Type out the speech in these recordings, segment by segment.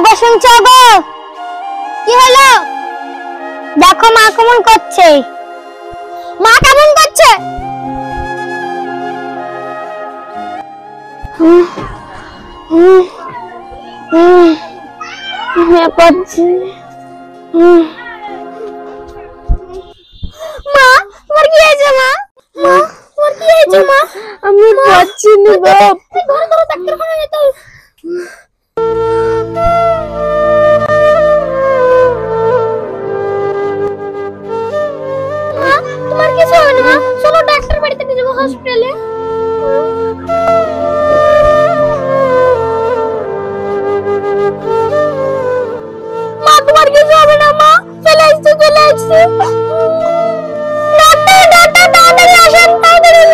গো শুনছো গো? কি হলো? দেখো মা কেমন করছে। মা কেমন করছে? মা তোমার কি হয়েছে? মা মা তোমার কি হয়েছে? মা আমি পাচ্ছি না বাপ। ধরো ধরো ডাক্তারখানা যেতে হবে। মা তোমার কিছু হবে না। মা চলো ডাক্তার বাড়িতে নিয়ে যাবো, হসপিটালে। মা তোমার কিছু হবে না। মা চলে আসছে চলে আসছে। ডাক্তার ডাক্তার তাড়াতাড়ি আসেন তাড়াতাড়ি।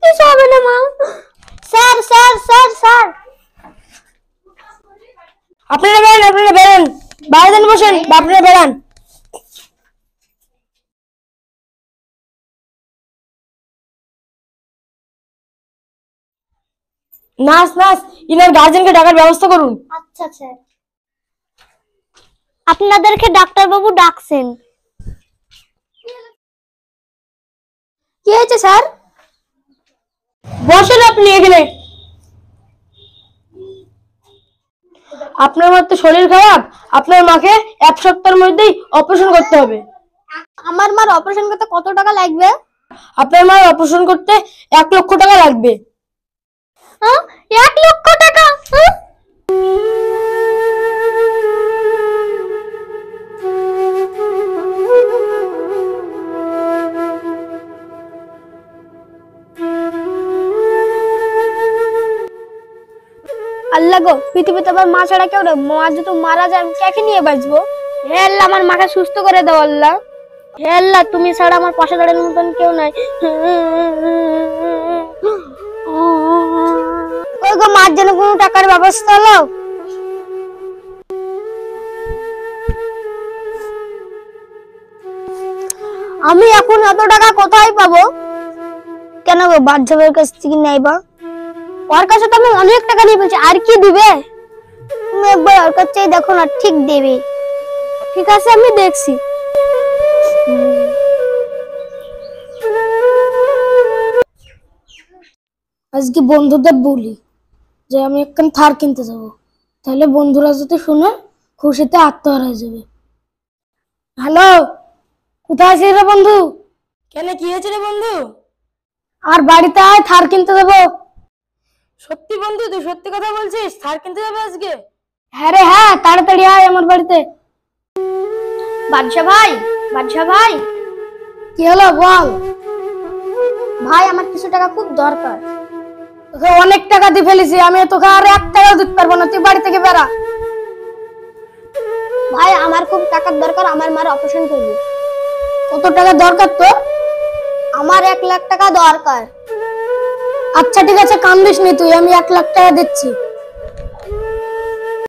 কিছু হবে না মা। স্যার স্যার স্যার স্যার আপনারা বেরান বাইরে বসেন। আপনারা বেরান। নার্স নার্স ইনার গার্জেনকে ডাকার ব্যবস্থা করুন। আচ্ছা স্যার। আপনাদেরকে ডাক্তার বাবু ডাকছেন। কি হয়েছে স্যার? বসেন আপনি এখানে। আপনার মার তো শরীর খারাপ, আপনার মাকে 1 সপ্তাহের মধ্যেই অপারেশন করতে হবে। আমার মার অপারেশন করতে কত টাকা লাগবে? আপনার মার অপারেশন করতে 1 লক্ষ টাকা লাগবে। 1 লক্ষ টাকা? আল্লাহ গো, পৃথিবীতে আমার মা ছাড়া কেউ নেই। মা যদি মারা যায় আমি কাকে নিয়ে বাঁচবো? হে আল্লাহ, আমার মাকে সুস্থ করে দাও আল্লাহ। হে আল্লাহ, তুমি ছাড়া আমার পাশে দাঁড়ানোর মতন কেউ নাই। ওই গো, মার জন্য কোনো টাকার ব্যবস্থা হলো? আমি এখন এত টাকা কোথায় পাবো? কেন গো, বাচ্চাদের কাছ থেকে নেইবা? ওর কাছে তো আমি অনেক টাকা নিয়ে বলছি, আর কি দিবে? তুমি একবার ওর কাছে দেখো না, ঠিক দেবে। ঠিক আছে, আমি দেখছি। আজকে বন্ধুদের বলি যে আমি একখান থার কিনতে যাব, তাহলে বন্ধুরা যদি শুনে খুশিতে আত্মহারা হয়ে যাবে। হ্যালো, কোথায় আছিস রে বন্ধু? কেন, কি হয়েছে রে বন্ধু? আর বাড়িতে আয়, থার কিনতে যাবো। সত্যি বন্ধু, তুই সত্যি কথা বলছিস? থার কিনতে যাবে আজকে? হ্যাঁ রে হ্যাঁ, তাড়াতাড়ি আয় আমার বাড়িতে। বাদশা ভাই, বাদশা ভাই। কি হলো বল। ভাই, আমার কিছু টাকা খুব দরকার। তোকে অনেক টাকা দিয়ে ফেলেছি আমি, তোকে আর 1 টাকাও দিতে পারবো না, তুই বাড়ি থেকে বেরা। ভাই, আমার খুব টাকার দরকার, আমার মার অপারেশন করবো। কত টাকা দরকার তোর? আমার 1 লাখ টাকা দরকার। আচ্ছা ঠিক আছে, কান্দিস নি তুই, আমি 1 লাখ টাকা দিচ্ছি।